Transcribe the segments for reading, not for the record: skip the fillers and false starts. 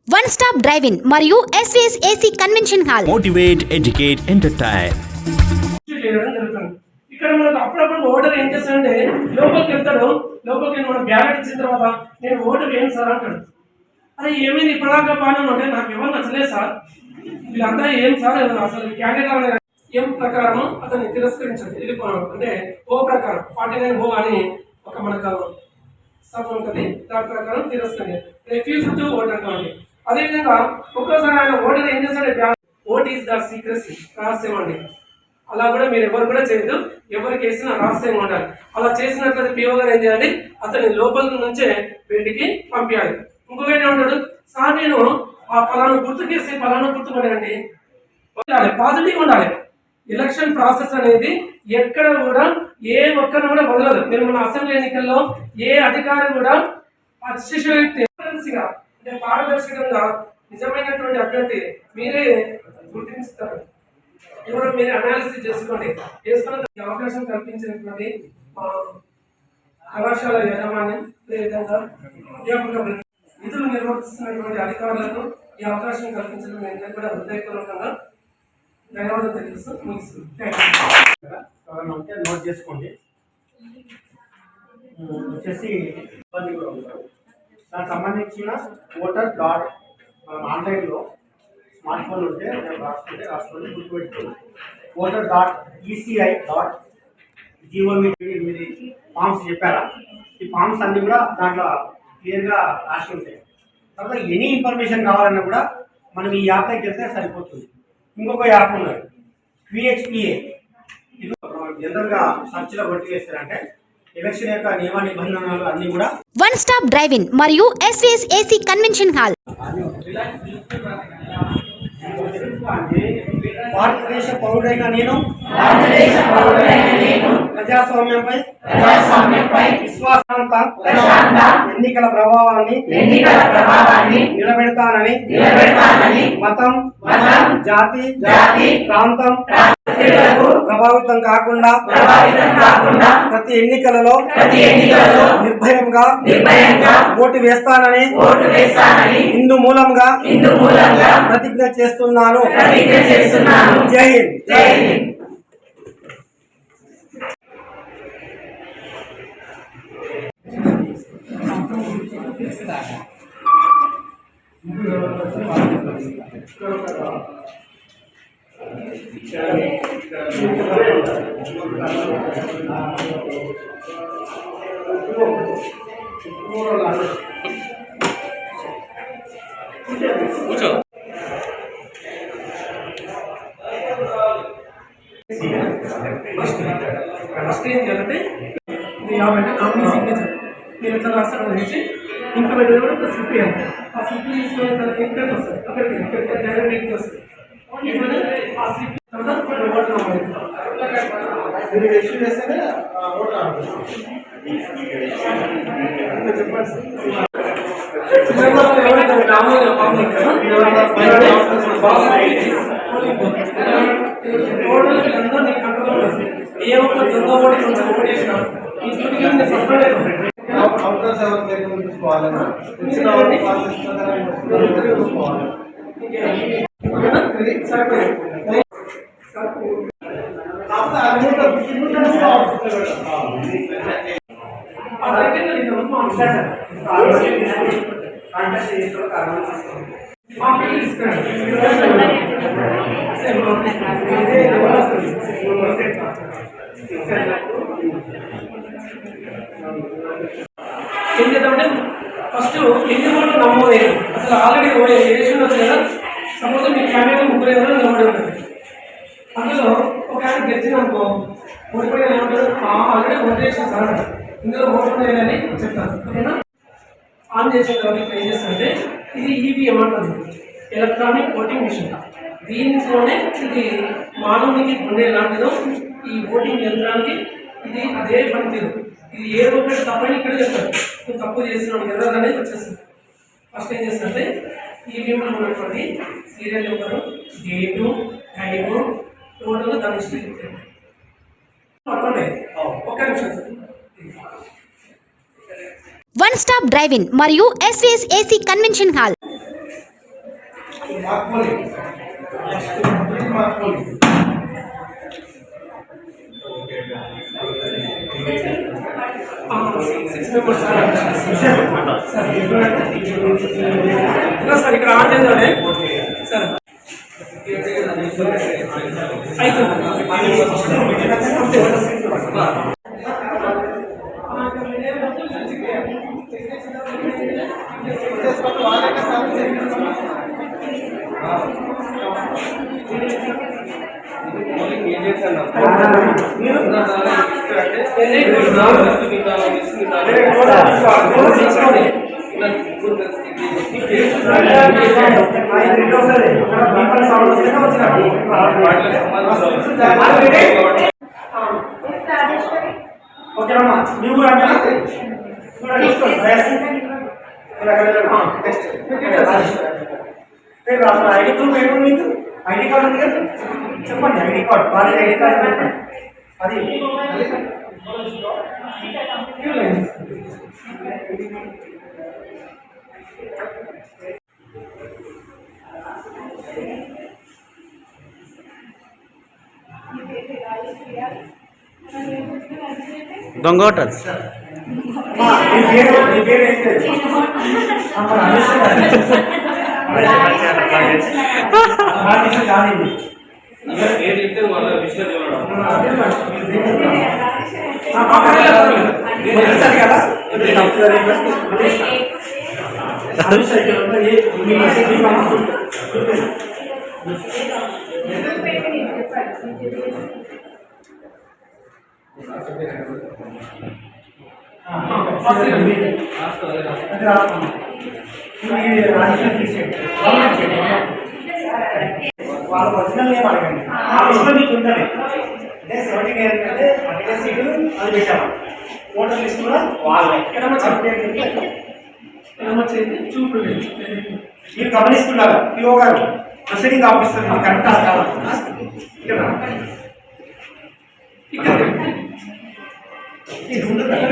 One stop drive in మరియు SVS AC convention hall. Motivate, educate, entertain. ఇక్కడ మనకు అప్పుడప్పుడు ఓటర్ ఏం చేస్తాడంటే లోపలికి వెళ్తాడు. లోపలికి మనం బ్యాలెట్ ఇచ్చిన తర్వాత నేను ఓటర్ ఏం సార్ అంటాడు. అదే ఏమైంది ఇప్పటిదాకా బాగానే ఉంటే నాకు ఎవరు నచ్చలేదు సార్, వీళ్ళంతా ఏం సార్ అసలు క్యాండిడేట్ ఏం ప్రకారం అతన్ని తిరస్కరించండి. ఇది అంటే ఓ ప్రకారం 49 ఓ అని ఒక మనకు సబ్ ఉంటుంది, దాని ప్రకారం తిరస్కరించండి. రిఫ్యూజ్ టు ఓట్ అంటామండి. అదేవిధంగా ఒక్కోసారి ఆయన ఓటర్ ఏం చేస్తాడు, ఓట్ ఈస్ ద సీక్రెసీ, రహస్యం అండి. అలా కూడా మీరు ఎవరు కూడా చేయదు, ఎవరికి వేసినా రహస్యంగా ఉండాలి. అలా చేసినట్లయితే పిఓ గారు ఏం చేయాలి, అతన్ని లోపల నుంచే బయటికి పంపించాలి. ఇంకొకటి ఉంటాడు, సార్ నేను ఆ పలానా గుర్తుకేసి పలానా గుర్తు పడండి, పాజిటివ్ ఉండాలి. ఎలక్షన్ ప్రాసెస్ అనేది ఎక్కడ కూడా ఏ ఒక్కరిని కూడా వదలదు. మీరు మన అసెంబ్లీ ఎన్నికల్లో ఏ అధికారి కూడా అతిశయోక్తిగా అంటే పారదర్శకంగా నిజమైనటువంటి అభ్యర్థి మీరే గుర్తిస్తారు. ఎవరో మీరే అనాలిసిస్ చేసుకుని అవకాశం కల్పించినటువంటి కళాశాల యాజమాన్యం, అదేవిధంగా అధ్యాపక విధులు నిర్వర్తిస్తున్నటువంటి అధికారులకు ఈ అవకాశం కల్పించడం నేను కూడా హృదయపూర్వకంగా ధన్యవాదాలు తెలియజేస్తూ ఉంటే నోట్ చేసుకోండి. వచ్చేసి ఇబ్బంది కూడా ఉంటారు. దానికి సంబంధించిన ఓటర్ డాట్ మనం ఆన్లైన్లో స్మార్ట్ ఫోన్ ఉంటే రాసుకొని గుర్తుపెట్టుకోండి. Voter dot ECI dot GOV మీరు ఫామ్స్ చెప్పారా, ఈ ఫామ్స్ అన్నీ కూడా దాంట్లో క్లియర్గా రాసి ఉంటాయి. తర్వాత ఎనీ ఇన్ఫర్మేషన్ కావాలన్నా కూడా మనం ఈ యాప్లోకి వెళ్తే సరిపోతుంది. ఇంకొక యాప్ ఉన్నది విహెచ్పిఏ, ఇది జనరల్గా సర్చ్లో కొట్టి చేస్తారంటే ఎలక్షన్ యొక్క నియమ నిబంధనలు అన్నీ కూడా. వన్ స్టాప్ డ్రైవ్ ఇన్ మరియు ఎస్వీఎస్ ఏసీ కన్వెన్షన్ హాల్. భారతదేశ పౌరుడైన నేను ప్రజాస్వామ్యంపై విశ్వాసంత ఎన్నికల ప్రభావాన్ని నిలబెడతానని మతం, జాతి, ప్రాంతం ప్రభావితం కాకుండా ప్రతి ఎన్నికలలో నిర్భయంగా ఓటు వేస్తానని హిందూ మూలంగా ప్రతిజ్ఞ చేస్తున్నాను. జై హింద్. ఫస్ట్ ఏం చేయాలంటే ఇది యాభై నామినీ సిగ్నేచర్ మీరు ఎట్లా రాస్తారో అనేసి ఇంప్లిమెంట్ కూడా ఒక స్లిప్ వేయాలి. ఆ స్లిప్ తీసుకొని తనకి ఎక్కడికి వస్తుంది, అక్కడికి డైరెక్ట్ వస్తుంది. ఆ స్లిప్ తర్వాత మీరు ఇష్యూ చేస్తేనే ఏ ఒక్క దొంగ ఓటు కొంచెం ఓటు వేసినా ఏం చేద్దామంటే ఫస్ట్ ఎన్ని ఓట్లు నమోదయ్యాయి, అసలు ఆల్రెడీ వేసి ఉండొచ్చు కదా. సపోజ్ మీ ఫ్యామిలీలో ముగ్గురు ఎవరో నిలబడి ఉంటుంది, అందులో ఒక ఆయన గెలిచిననుకో ఓడిపోయిన ఏమంటారు, ఆల్రెడీ ఓటు వేసిన సార్ ఇందులో ఓట్లు వేయాలని చెప్తాను. ఓకేనా? ఆన్ చేసిన తర్వాత ఇప్పుడు ఏం చేస్తారంటే ఇది ఈవీఎం అంటుంది, ఎలక్ట్రానిక్ ఓటింగ్ మిషన్. దీంట్లోనే ఇది మానవునికి గుండె లాంటిదో ఈ ఓటింగ్ యంత్రానికి ఇది అదే పనితీరు. ఇది ఏ ఒక్కటి తప్పని ఇక్కడ చెప్తారు, నువ్వు తప్పు చేస్తున్నావు ఎర్రర్ అనేది వచ్చేస్తుంది. ఫస్ట్ ఏం చేస్తారంటే ఈవీఎంలో ఉన్నటువంటి serial number, date, time, total దాని హిస్టరీ చెప్తారు. ఒక్క నిమిషం sir. One stop drive in మరియు SVS AC convention hall. Marcoli. Next, complete Marcoli. Sir ఇక్కడ ఆన్ చేద్దాండి సార్ ఓకేనమ్మా నీవు రండి ఐడి ప్రూఫ్ ఏమి మీకు ఐడి కార్డు ఉంది కదా చెప్పండి ID card college ID card చెప్పండి అది దొంగ హోటల్ నీ పేరు ఏంటి వాళ్ళ ఒరిజినల్ నేమ్ అడగండి ఆ లిస్ట్లో మీకు ఉండాలి అంటే 70 ఏంటంటే అడిగే సీటు అది పెట్టాము ఓటర్ లిస్ట్ కూడా వాళ్ళే చూపు మీరు గమనిస్తున్నారు పిఓ గారు ప్రొసీడింగ్ ఆఫీసర్ మీకు కరెక్ట్ కావాలి ఇది ఉంటుంది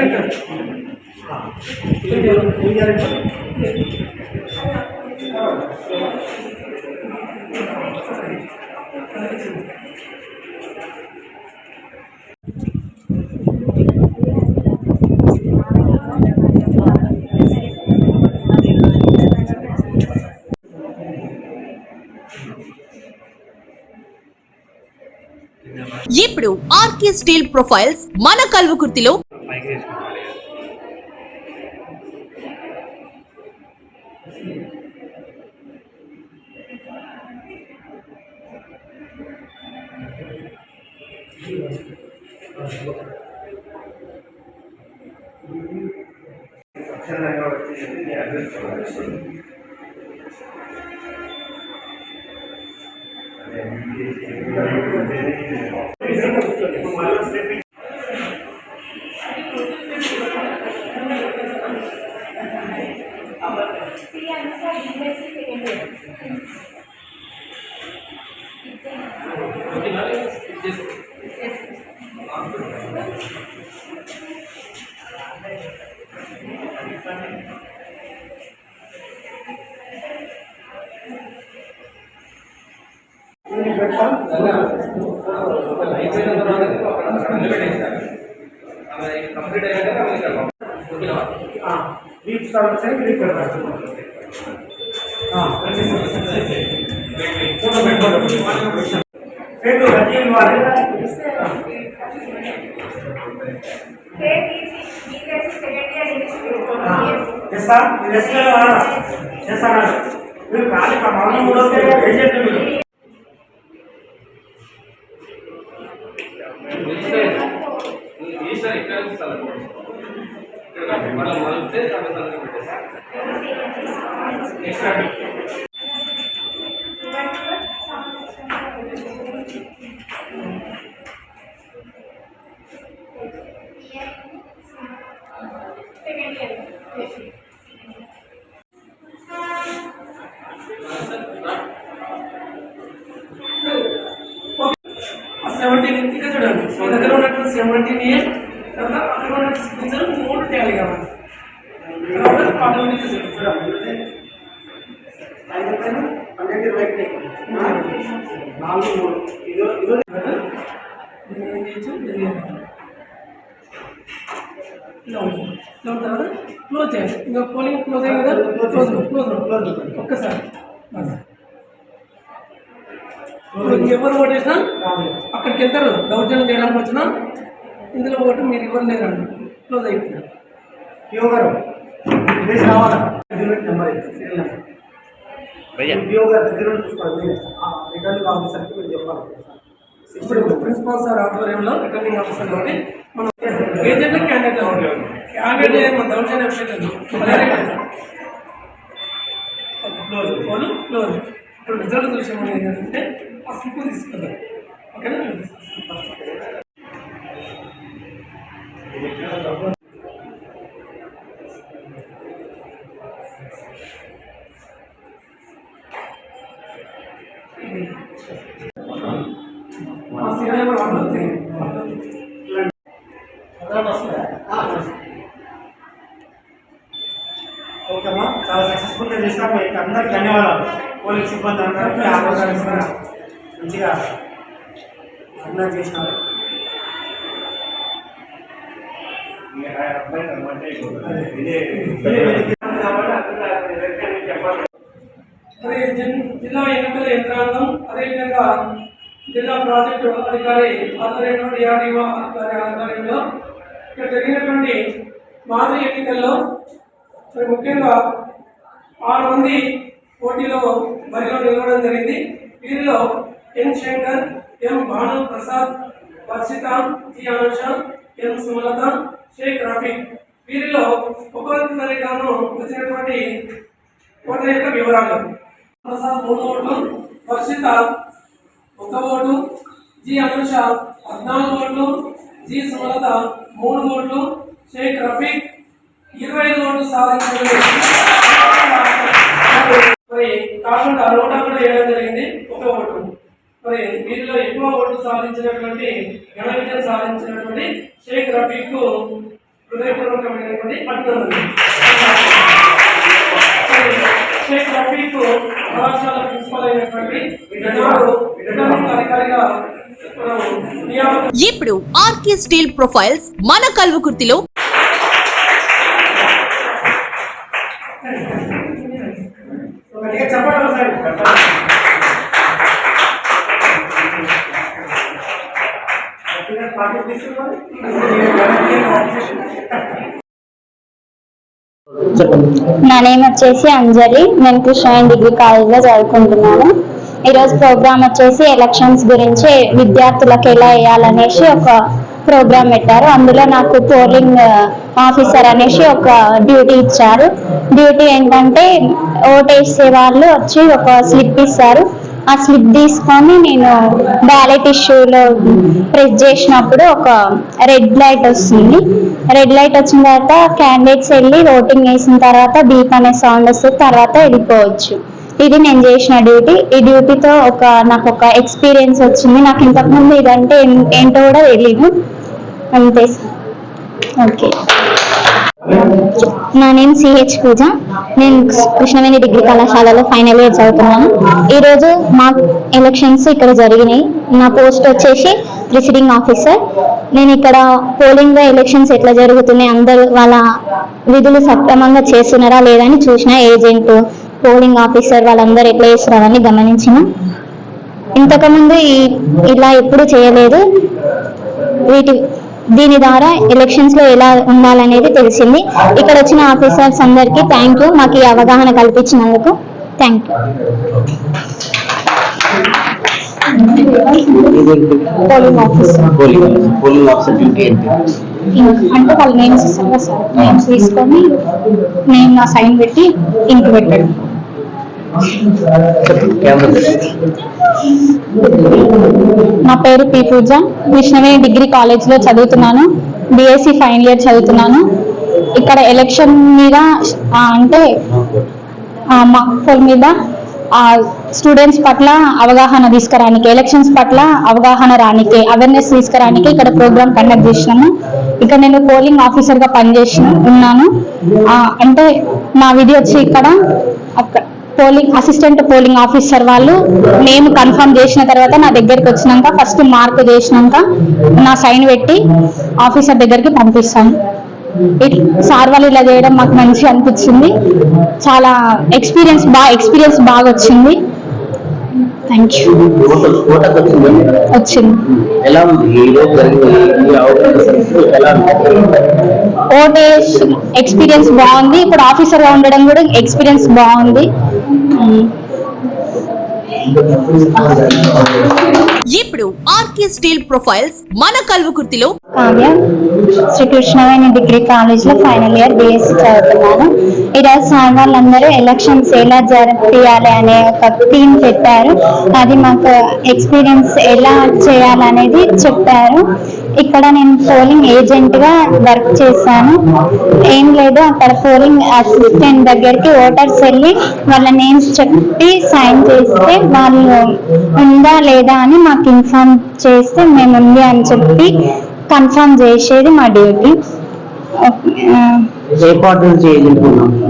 ఇప్పుడు ఆర్కే స్టీల్ ప్రొఫైల్స్ మన కల్వకుర్తిలో మీరు ఖాళీ మౌనం కూడా ఏజెంట్ చూడండి మీ దగ్గర ఉన్నటువంటి 17A తర్వాత అక్కడ ఉన్న సిగ్నేచర్ 3 టాలీ కావాలి తర్వాత ఆటోమేటిక్ చూడండి దీన్ని ఏం చేయొచ్చు ఇలా ఉంటుంది. ఇలా ఉంటుంది కదా, క్లోజ్ చేయాలి. ఇంకా పోలింగ్ క్లోజ్ అయ్యింది కదా, క్లోజ్ ఒక్కసారి ఎవరు ఓటు వేసినా అక్కడికి వెళ్తారు. దౌర్జన్యం చేయడానికి వచ్చినా ఇందులో ఓటు మీరు ఎవరు లేరండి, క్లోజ్ అయిపోయింది. ఇప్పుడు ప్రిన్సిపాల్ సార్ ఆధ్వర్యంలో రిటర్నింగ్ ఆఫీసర్ కాబట్టి మనం ఏజెంట్ క్యాండిడేట్ క్యాండిడేట్ మన దౌర్జన్యం క్లోజ్. ఇప్పుడు రిజల్ట్ చూసే మనం ఏంటంటే ఆ స్లిప్ తీసుకుందాం. ఓకేనా? ఓకేమ్మా, చాలా సక్సెస్ఫుల్గా చేసినా మీకు అందరికి ధన్యవాదాలు. పోలీస్ సిబ్బంది అందరికీ ఆరోగ్యంగా మంచిగా అందరూ చేసినారు. జిల్లా ఎన్నికల యంత్రాంగం, అదేవిధంగా జిల్లా ప్రాజెక్టు అధికారి ఆధ్వర్యంలో డిఆర్డీఓ ఆధ్వర్యంలో ఇక్కడ జరిగినటువంటి మాదిరి ఎన్నికల్లో మరి ముఖ్యంగా 6 మంది పోటీలో బరిలో నిలవడం జరిగింది. వీరిలో ఎన్ శంకర్, ఎం భాను ప్రసాద్, వర్షిత, జి అనుష, ఎం సుమలత, షేక్ రఫీక్. వీరిలో ఒక్కొక్కరికి గాను వచ్చినటువంటి ఓట్ల యొక్క వివరాలు: ప్రసాద్ 3 ఓట్లు, వర్షిత 1 ఓటు, జి అనుష 14 ఓట్లు, జి సుమలత 3 ఓట్లు, షేక్ రఫీక్ 25 ఓట్లు సాధించారు. మరి కాకుండా నోటా కూడా వేయడం జరిగింది, 1 ఓటు. మరి వీరిలో ఎక్కువ ఓట్లు సాధించినటువంటి ఘన విజయం సాధించినటువంటి షేక్ రఫీక్ కు హృదయపూర్వకమైనటువంటి అభినందనలు. షేక్ రఫీక్ కళాశాల ప్రిన్సిపల్ అయినటువంటి రిటర్నింగ్ అధికారిగా ఇప్పుడు ఆర్కే స్టీల్ ప్రొఫైల్స్ మన కల్వకుర్తిలో నా నేమ్ వచ్చేసి అంజలి. నేను కృష్ణ డిగ్రీ కాలేజ్లో చదువుకుంటున్నాను. ఈరోజు ప్రోగ్రామ్ వచ్చేసి ఎలక్షన్స్ గురించి విద్యార్థులకు ఎలా వేయాలనేసి ఒక ప్రోగ్రామ్ పెట్టారు. అందులో నాకు పోలింగ్ ఆఫీసర్ అనేసి ఒక డ్యూటీ ఇచ్చారు. డ్యూటీ ఏంటంటే ఓటేసే వాళ్ళు వచ్చి ఒక స్లిప్ ఇస్తారు. ఆ స్లిప్ తీసుకొని నేను బ్యాలెట్ ఇష్యూలో ప్రెస్ చేసినప్పుడు ఒక రెడ్ లైట్ వస్తుంది. రెడ్ లైట్ వచ్చిన తర్వాత క్యాండిడేట్స్ వెళ్ళి ఓటింగ్ వేసిన తర్వాత బీప్ అనే సౌండ్ వస్తుంది, తర్వాత వెళ్ళిపోవచ్చు. ఇది నేను చేసిన డ్యూటీ. ఈ డ్యూటీతో నాకు ఒక ఎక్స్పీరియన్స్ వచ్చింది. నాకు ఇంతకుముందు ఇదంటే ఏంటో కూడా తెలియదు. అంతే. ఓకే. నా నేమ్ సిహెచ్ పూజ. నేను కృష్ణవేణి డిగ్రీ కళాశాలలో ఫైనల్ ఇయర్ చదువుతున్నాను. ఈరోజు మా ఎలక్షన్స్ ఇక్కడ జరిగినాయి. నా పోస్ట్ వచ్చేసి ప్రిసైడింగ్ ఆఫీసర్. నేను ఇక్కడ పోలింగ్ ఎలక్షన్స్ ఎట్లా జరుగుతున్నాయి, అందరూ వాళ్ళ విధులు సక్రమంగా చేస్తున్నారా లేదని చూసిన. ఏజెంట్, పోలింగ్ ఆఫీసర్ వాళ్ళందరూ ఎట్లా చేస్తున్నారని గమనించిన. ఇంతకుముందు ఇలా ఎప్పుడు చేయలేదు. దీని ద్వారా ఎలక్షన్స్ లో ఎలా ఉండాలనేది తెలిసింది. ఇక్కడ వచ్చిన ఆఫీసర్స్ అందరికీ థ్యాంక్ యూ, మాకు ఈ అవగాహన కల్పించినందుకు thank you. Polling officer duty అంటే వాళ్ళ నేమ్స్ ఇస్తారు కదా సార్, నేమ్స్ తీసుకొని నేను నా సైన్ పెట్టి ఇంక్ పెట్టాడు. నా పేరు పి పూజ. కృష్ణవేణి డిగ్రీ కాలేజ్లో చదువుతున్నాను. బిఎస్సి ఫైనల్ ఇయర్ చదువుతున్నాను. ఇక్కడ ఎలక్షన్ మీద అంటే మాక్ పోల్ మీద స్టూడెంట్స్ పట్ల అవగాహన తీసుకురానికి, ఎలక్షన్స్ పట్ల అవగాహన రానికి, అవేర్నెస్ తీసుకురానికి ఇక్కడ ప్రోగ్రామ్ కండక్ట్ చేసినాము. ఇక్కడ నేను పోలింగ్ ఆఫీసర్గా పనిచేసి ఉన్నాను. అంటే నా విధి వచ్చి ఇక్కడ పోలింగ్ అసిస్టెంట్ పోలింగ్ ఆఫీసర్ వాళ్ళు నేమ్ కన్ఫర్మ్ చేసిన తర్వాత నా దగ్గరికి వచ్చినాక ఫస్ట్ మార్క్ చేసినాక నా సైన్ పెట్టి ఆఫీసర్ దగ్గరికి పంపిస్తాను. సార్ వాళ్ళు ఇలా చేయడం మాకు మంచిగా అనిపించింది. చాలా ఎక్స్పీరియన్స్ బాగా వచ్చింది. Thank you. వచ్చింది. ఓటే ఎక్స్పీరియన్స్ బాగుంది. ఇప్పుడు ఆఫీసర్ గా ఉండడం కూడా ఎక్స్పీరియన్స్ బాగుంది. ఇప్పుడు ఆర్కే స్టీల్ ప్రొఫైల్స్ మన కల్వకుర్తిలో. కావ్య, శ్రీకృష్ణవేణి డిగ్రీ కాలేజ్ లో ఫైనల్ ఇయర్ బిఎస్సి చదువుతున్నాను. ఈరోజు సార్ వాళ్ళందరూ ఎలక్షన్స్ ఎలా జరిపియాలి అనే ఒక థీమ్ పెట్టారు. అది మాకు ఎక్స్పీరియన్స్ ఎలా చేయాలనేది చెప్పారు. ఇక్కడ నేను పోలింగ్ ఏజెంట్ గా వర్క్ చేశాను. ఏం లేదు, అక్కడ పోలింగ్ అసిస్టెంట్ దగ్గరికి ఓటర్స్ వెళ్ళి వాళ్ళ నేమ్స్ చెప్పి సైన్ చేస్తే వాళ్ళు ఉందా లేదా అని మాకు ఇన్ఫార్మ్ చేస్తే మేము ఉంది అని చెప్పి కన్ఫర్మ్ చేసేది మా డ్యూటీ.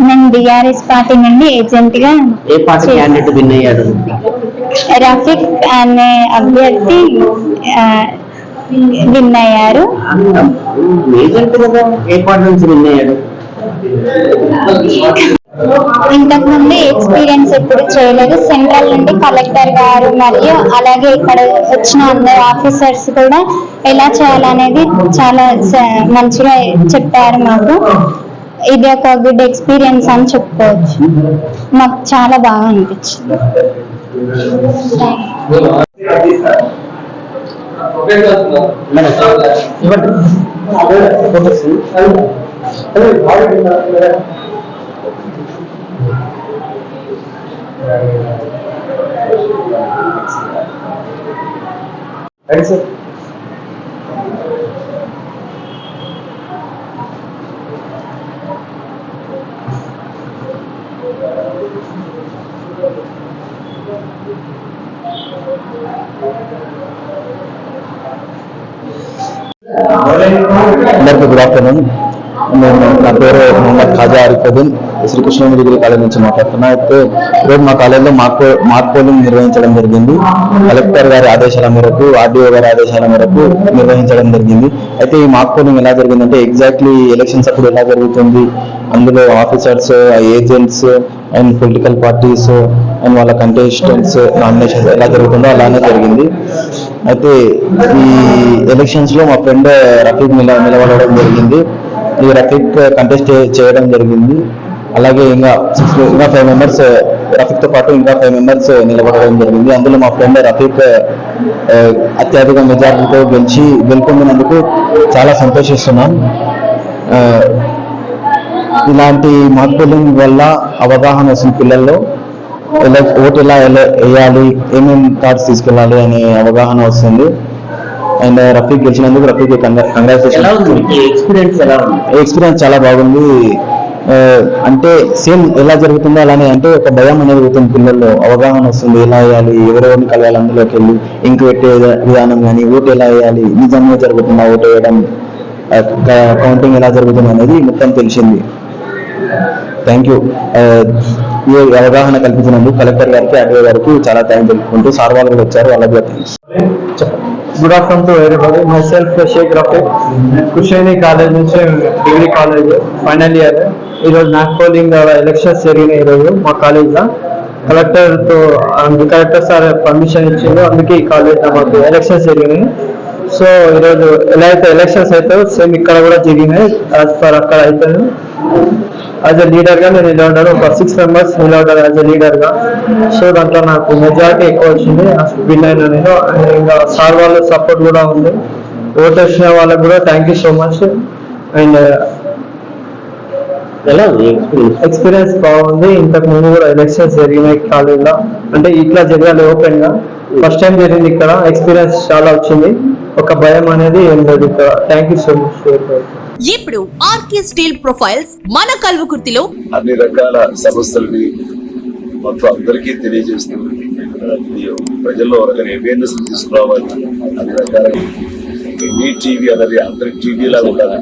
నేను డిఆర్ఎస్ పార్టీ నుండి ఏజెంట్ గా రఫీక్ అనే అభ్యర్థి విన్ అయ్యారు. ఇంతకు ముందు ఎక్స్పీరియన్స్ ఎప్పుడు చేయలేదు. సెంట్రల్ నుండి కలెక్టర్ గారు మరియు అలాగే ఇక్కడ వచ్చిన అందరు ఆఫీసర్స్ కూడా ఎలా చేయాలనేది చాలా మంచిగా చెప్పారు మాకు. ఇది ఒక గుడ్ ఎక్స్పీరియన్స్ అని చెప్పుకోవచ్చు. మాకు చాలా బాగా అనిపించింది. అందరికీ గుడ్ ఆఫ్టర్నూన్. నా పేరు మొహమ్మద్ ఖాజా ఆరిఫుద్దీన్, శ్రీకృష్ణ డిగ్రీ కాలేజ్ నుంచి మాట్లాడుతున్నా. అయితే ఈరోజు మా కాలేజీలో మాక్ పోలింగ్ నిర్వహించడం జరిగింది. కలెక్టర్ గారి ఆదేశాల మేరకు, ఆర్డీఓ గారి ఆదేశాల మేరకు నిర్వహించడం జరిగింది. అయితే ఈ మాక్ పోలింగ్ ఎలా జరిగిందంటే ఎగ్జాక్ట్లీ ఎలక్షన్స్ అప్పుడు ఎలా జరుగుతుంది, అందులో officers, agents and political parties and వాళ్ళ కంటెస్టెంట్స్ నామినేషన్స్ ఎలా జరుగుతుందో అలానే జరిగింది. అయితే ఈ ఎలక్షన్స్ లో మా ఫ్రెండ్ రఫీక్ నిలబడడం జరిగింది. ఈ రఫీక్ కంటెస్ట్ చేయడం జరిగింది. అలాగే ఇంకా 5 మెంబర్స్ రఫీక్ తో పాటు ఇంకా 5 మెంబర్స్ నిలబడడం జరిగింది. అందులో మా ఫ్రెండ్ రఫీక్ అత్యధిక మెజారిటీతో గెలుపొందినందుకు చాలా సంతోషిస్తున్నాం. ఇలాంటి మాక్ పోలింగ్ వల్ల అవగాహన వస్తుంది పిల్లల్లో. ఓటు ఎలా వేయాలి, ఏమేమి కార్డ్స్ తీసుకెళ్ళాలి అనే అవగాహన వస్తుంది. అండ్ రఫీక్ గెలిచినందుకు రఫీక్ కంగ్రాచులేషన్. ఎక్స్పీరియన్స్ చాలా బాగుంది. అంటే సేమ్ ఎలా జరుగుతుందో అలానే, అంటే ఒక భయం అనేది పోతుంది పిల్లల్లో, అవగాహన వస్తుంది. ఎలా వేయాలి, ఎవరెవరిని కలవాలి, అందులోకి వెళ్ళి ఇంక పెట్టే విధానం కానీ, ఓటు ఎలా వేయాలి, నిజంగా జరుగుతుందా ఓటు వేయడం, కౌంటింగ్ ఎలా జరుగుతుంది అనేది మొత్తం తెలిసింది. Thank you. ఈ అవగాహన కల్పించినందుకు కలెక్టర్ గారికి, ఆర్డీఓ గారికి చాలా థ్యాంక్స్ తెలుపుకుంటూ సార్ వాళ్ళు కూడా వచ్చారు, వాళ్ళకి కూడా thanks. Good afternoon to everybody. Myself Sheikh Rafiq, Krishnaveni college నుంచి డిగ్రీ కాలేజ్ ఫైనల్ ఇయర్. ఈరోజు మాక్ పోలింగ్ ఎలక్షన్స్ జరిగినాయి. ఈరోజు మా కాలేజ్లో కలెక్టర్ సార్ పర్మిషన్ ఇచ్చిండు, అందుకే ఈ కాలేజ్లో మాకు ఎలక్షన్స్ జరిగినాయి. సో ఈరోజు ఎలా అయితే ఎలక్షన్స్ అవుతాయో సేమ్ ఇక్కడ కూడా జరిగినాయి. యాజ్ పర్ అక్కడ అయితే యాజ్ ఎ లీడర్గా నేను నిలబడ్డాను. ఒక 6 మెంబర్స్ నిలబడ్డాను యాజ్ ఎ లీడర్గా. సో దాంట్లో నాకు మెజారిటీ ఎక్కువ వచ్చింది, విన్ అయినా నేను. ఇంకా సార్ వాళ్ళ సపోర్ట్ కూడా ఉంది. ఓట్ వచ్చిన వాళ్ళకి కూడా thank you so much. And experience బాగుంది. ఇంతకు ముందు కూడా ఎలక్షన్స్ జరిగినాయి కాలేజ్లో, అంటే ఇట్లా జరగాలి ఓపెన్ గా. ఫస్ట్ టైం జరిగింది ఇక్కడ. ఎక్స్పీరియన్స్ చాలా వచ్చింది. ఒక భయం అనేది ఏం లేదు ఇక్కడ. Thank you so much. ఇప్పుడు ఆర్కే స్టీల్ ప్రొఫైల్స్ మన కల్వకుర్తిలో అన్ని రకాల సమస్యలని మొత్తం అందరికీ తెలియజేస్తుంది. ప్రజల్లో అవేర్నెస్ తీసుకురావాలి. అన్ని రకాల మీ టీవీ అనేది అందరికి టీవీ లాగా ఉండాలి.